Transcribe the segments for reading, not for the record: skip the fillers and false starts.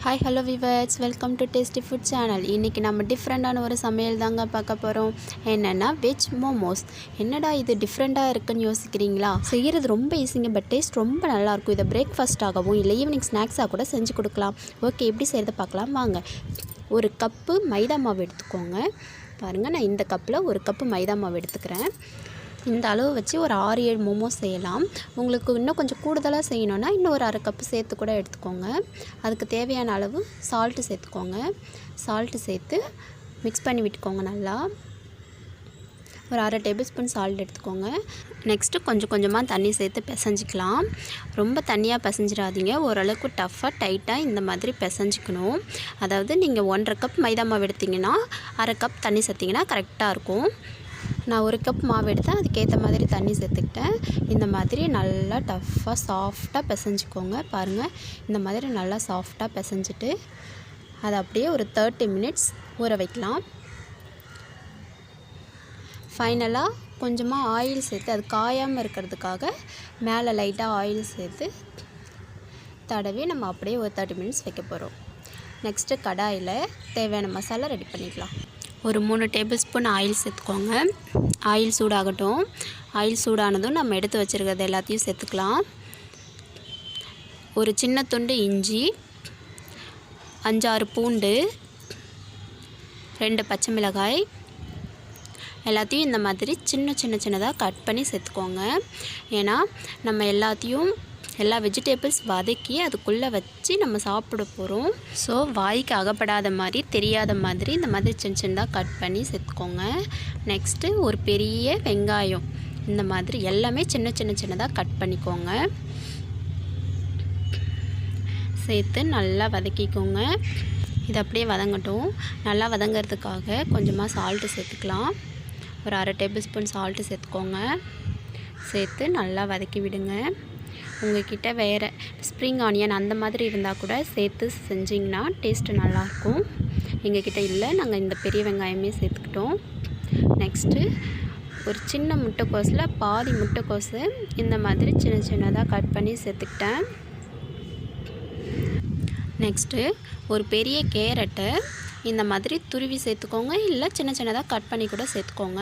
Hi, hello viewers, welcome to Tasty Food Channel. இன்னைக்கு நம்ம டிஃபரெண்டான ஒரு சமையல் தாங்க பார்க்க போகிறோம். என்னென்னா வெஜ் மோமோஸ். என்னடா இது டிஃப்ரெண்ட்டாக இருக்குன்னு யோசிக்கிறீங்களா? செய்கிறது ரொம்ப ஈஸிங்க, பட் டேஸ்ட் ரொம்ப நல்லாயிருக்கும். இதை பிரேக்ஃபாஸ்ட்டாகவும் இல்லை ஈவினிங் ஸ்நாக்ஸாக கூட செஞ்சு கொடுக்கலாம். ஓகே, எப்படி செய்கிறத பார்க்கலாம் வாங்க. ஒரு கப்பு மைதா மாவு எடுத்துக்கோங்க. பாருங்கள், நான் இந்த கப்பில் ஒரு கப்பு மைதா மாவு எடுத்துக்கிறேன். இந்த அளவு வச்சு ஒரு 6-7 மோமோஸ் செய்யலாம். உங்களுக்கு இன்னும் கொஞ்சம் கூடுதலாக செய்யணுன்னா இன்னும் ஒரு அரை கப்பு சேர்த்து கூட எடுத்துக்கோங்க. அதுக்கு தேவையான அளவு சால்ட்டு சேர்த்துக்கோங்க. சால்ட்டு சேர்த்து மிக்ஸ் பண்ணி விட்டுக்கோங்க. நல்லா ஒரு அரை டேபிள் ஸ்பூன் சால்ட் எடுத்துக்கோங்க. நெக்ஸ்ட்டு கொஞ்சம் கொஞ்சமாக தண்ணி சேர்த்து பிசைஞ்சிக்கலாம். ரொம்ப தண்ணியாக பிசைஞ்சிடாதீங்க, ஓரளவுக்கு டஃப்பாக டைட்டாக இந்த மாதிரி பிசைஞ்சிக்கணும். அதாவது நீங்கள் 1.5 கப் மைதா மாவு எடுத்திங்கன்னா அரை கப் தண்ணி சேர்த்திங்கன்னா கரெக்டாக இருக்கும். நான் 1 கப் மாவு எடுத்தேன், அதுக்கேற்ற மாதிரி தண்ணி சேர்த்துக்கிட்டேன். இந்த மாதிரி நல்லா டஃப்பாக சாஃப்டாக பிசைஞ்சிக்கோங்க. பாருங்கள், இந்த மாதிரி நல்லா சாஃப்டாக பிசைஞ்சிட்டு அதை அப்படியே ஒரு 30 மினிட்ஸ் ஊற வைக்கலாம். ஃபைனலாக கொஞ்சமாக ஆயில் சேர்த்து அது காயாமல் இருக்கிறதுக்காக மேலே லைட்டாக ஆயில் சேர்த்து தடவி நம்ம அப்படியே ஒரு 30 மினிட்ஸ் வைக்க போகிறோம். நெக்ஸ்ட்டு கடாயில் தேவையான மசாலா ரெடி பண்ணிக்கலாம். ஒரு 3 டேபிள் ஸ்பூன் ஆயில் சேர்த்துக்கோங்க. ஆயில் சூடாகட்டும். ஆயில் சூடானதும் நம்ம எடுத்து வச்சுருக்கிறது எல்லாத்தையும் சேர்த்துக்கலாம். ஒரு சின்ன துண்டு இஞ்சி, 5-6 பூண்டு, 2 பச்சை மிளகாய் எல்லாத்தையும் இந்த மாதிரி சின்னதாக கட் பண்ணி சேர்த்துக்கோங்க. ஏன்னா நம்ம எல்லா வெஜிடபிள்ஸ் வதக்கி அதுக்குள்ளே வச்சு நம்ம சாப்பிட போகிறோம். ஸோ வாய்க்கு அகப்படாத மாதிரி தெரியாத மாதிரி இந்த மாதிரி சின்னதாக கட் பண்ணி சேர்த்துக்கோங்க. நெக்ஸ்ட்டு ஒரு பெரிய வெங்காயம் இந்த மாதிரி எல்லாமே சின்னதாக கட் பண்ணிக்கோங்க. சேர்த்து நல்லா வதக்கிக்கோங்க. இது அப்படியே வதங்கட்டும். நல்லா வதங்கிறதுக்காக கொஞ்சமாக சால்ட்டு சேர்த்துக்கலாம். ஒரு அரை டேபிள் ஸ்பூன் சால்ட்டு சேர்த்துக்கோங்க. சேர்த்து நல்லா வதக்கி விடுங்க. உங்கள்கிட்ட வேறு ஸ்ப்ரிங் ஆனியன் அந்த மாதிரி இருந்தால் கூட சேர்த்து செஞ்சிங்கன்னா டேஸ்ட்டு நல்லாயிருக்கும். எங்ககிட்ட இல்லை, நாங்கள் இந்த பெரிய வெங்காயமே சேர்த்துக்கிட்டோம். நெக்ஸ்ட்டு ஒரு சின்ன முட்டைக்கோஸில் பாதி முட்டைக்கோஸை இந்த மாதிரி சின்னதாக கட் பண்ணி சேர்த்துக்கிட்டேன். நெக்ஸ்ட்டு ஒரு பெரிய கேரட்டை இந்த மாதிரி துருவி சேர்த்துக்கோங்க, இல்லை சின்னதாக கட் பண்ணி கூட சேர்த்துக்கோங்க.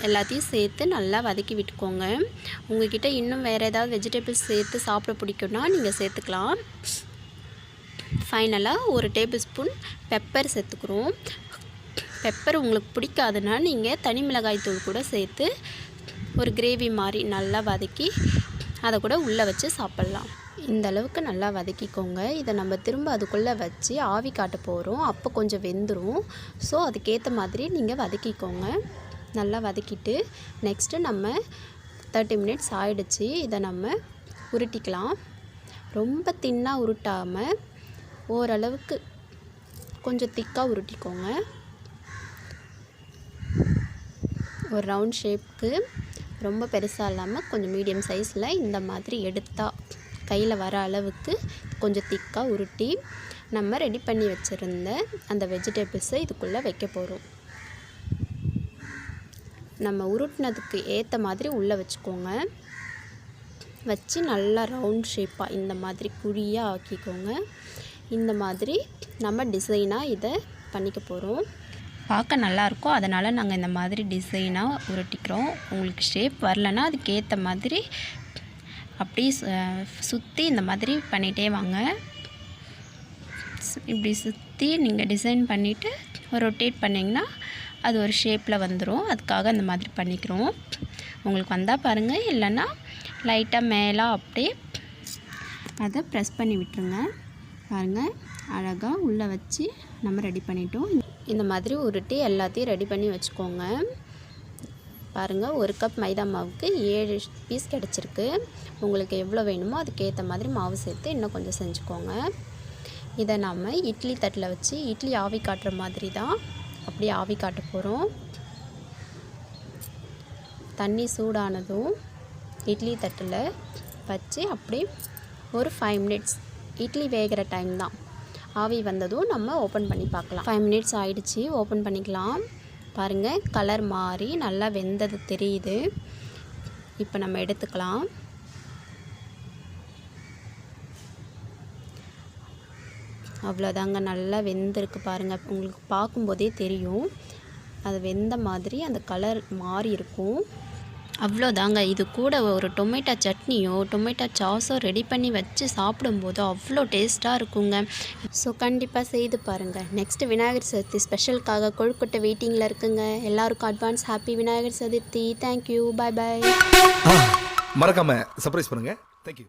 எல்லாத்தையும் சேர்த்து நல்லா வதக்கி விட்டுக்கோங்க. உங்கள்கிட்ட இன்னும் வேறு ஏதாவது வெஜிடபிள்ஸ் சேர்த்து சாப்பிட பிடிக்கும்னா நீங்கள் சேர்த்துக்கலாம். ஃபைனலாக ஒரு டேபிள் ஸ்பூன் பெப்பர் சேர்த்துக்கிறோம். பெப்பர் உங்களுக்கு பிடிக்காதுன்னா நீங்கள் தனி மிளகாய் தூள் கூட சேர்த்து ஒரு கிரேவி மாதிரி நல்லா வதக்கி அதை கூட உள்ளே வச்சு சாப்பிட்லாம். இந்த அளவுக்கு நல்லா வதக்கிக்கோங்க. இதை நம்ம திரும்ப அதுக்குள்ளே வச்சு ஆவி காட்ட போகிறோம். அப்போ கொஞ்சம் வெந்துடும். ஸோ அதுக்கேற்ற மாதிரி நீங்கள் வதக்கிக்கோங்க. நல்லா வதக்கிட்டு நெக்ஸ்ட்டு நம்ம 30 மினிட்ஸ் ஆகிடுச்சு. இதை நம்ம உருட்டிக்கலாம். ரொம்ப தின்னாக உருட்டாமல் ஓரளவுக்கு கொஞ்சம் திக்காக உருட்டிக்கோங்க. ஒரு ரவுண்ட் ஷேப்புக்கு ரொம்ப பெருசாக இல்லாமல் கொஞ்சம் மீடியம் சைஸில் இந்த மாதிரி எடுத்தால் கையில் வர அளவுக்கு கொஞ்சம் திக்காக உருட்டி நம்ம ரெடி பண்ணி வச்சுருந்த அந்த வெஜிடபிள்ஸை இதுக்குள்ளே வைக்க போகிறோம். நம்ம உருட்டினதுக்கு ஏற்ற மாதிரி உள்ளே வச்சுக்கோங்க. வச்சு நல்லா ரவுண்ட் ஷேப்பாக இந்த மாதிரி குழியாக ஆக்கிக்கோங்க. இந்த மாதிரி நம்ம டிசைனாக இதை பண்ணிக்க போகிறோம். பார்க்க நல்லாயிருக்கும், அதனால் நாங்கள் இந்த மாதிரி டிசைனாக உருட்டிக்கிறோம். உங்களுக்கு ஷேப் வரலன்னா அதுக்கேற்ற மாதிரி அப்படியே சுற்றி இந்த மாதிரி பண்ணிகிட்டே வாங்க. இப்படி சுற்றி நீங்கள் டிசைன் பண்ணிவிட்டு ரொட்டேட் பண்ணிங்கன்னா அது ஒரு ஷேப்பில் வந்துடும். அதுக்காக அந்த மாதிரி பண்ணிக்கிறோம். உங்களுக்கு வந்தால் பாருங்கள், இல்லைன்னா லைட்டாக மேலே அப்படியே அதை ப்ரெஸ் பண்ணி விட்டுருங்க. பாருங்கள், அழகாக உள்ளே வச்சு நம்ம ரெடி பண்ணிட்டோம். இந்த மாதிரி உருட்டி எல்லாத்தையும் ரெடி பண்ணி வச்சுக்கோங்க. பாருங்கள், 1 கப் மைதா மாவுக்கு 7 பீஸ் கிடச்சிருக்கு. உங்களுக்கு எவ்வளோ வேணுமோ அதுக்கேற்ற மாதிரி மாவு சேர்த்து இன்னும் கொஞ்சம் செஞ்சுக்கோங்க. இதை நம்ம இட்லி தட்டில் வச்சு இட்லி ஆவி காட்டுற மாதிரி தான் அப்படியே ஆவி காட்ட போகிறோம். தண்ணி சூடானதும் இட்லி தட்டில் வச்சு அப்படியே ஒரு 5 மினிட்ஸ் இட்லி வேகிற டைம் தான். ஆவி வந்ததும் நம்ம ஓப்பன் பண்ணி பார்க்கலாம். 5 மினிட்ஸ் ஆகிடுச்சு, ஓப்பன் பண்ணிக்கலாம். பாருங்கள், கலர் மாறி நல்லா வெந்தது தெரியுது. இப்போ நம்ம எடுத்துக்கலாம். அவ்வளோதாங்க, நல்லா வெந்திருக்கு பாருங்கள். உங்களுக்கு பார்க்கும்போதே தெரியும் அது வெந்த மாதிரி அந்த கலர் மாறி இருக்கும். அவ்வளோதாங்க, இது கூட ஒரு டொமேட்டோ சட்னியோ டொமேட்டோ சாஸோ ரெடி பண்ணி வச்சு சாப்பிடும்போது அவ்வளோ டேஸ்ட்டாக இருக்குங்க. ஸோ கண்டிப்பாக செய்து பாருங்கள். நெக்ஸ்ட்டு விநாயகர் சதுர்த்தி ஸ்பெஷலுக்காக கொழுக்கட்டை வெயிட்டிங்கில் இருக்குங்க. எல்லாருக்கும் advance happy Vinayagar Chaturthi. Thank you, bye bye. மறக்காம சர்ப்ரைஸ் பண்ணுங்க. தேங்க்யூ.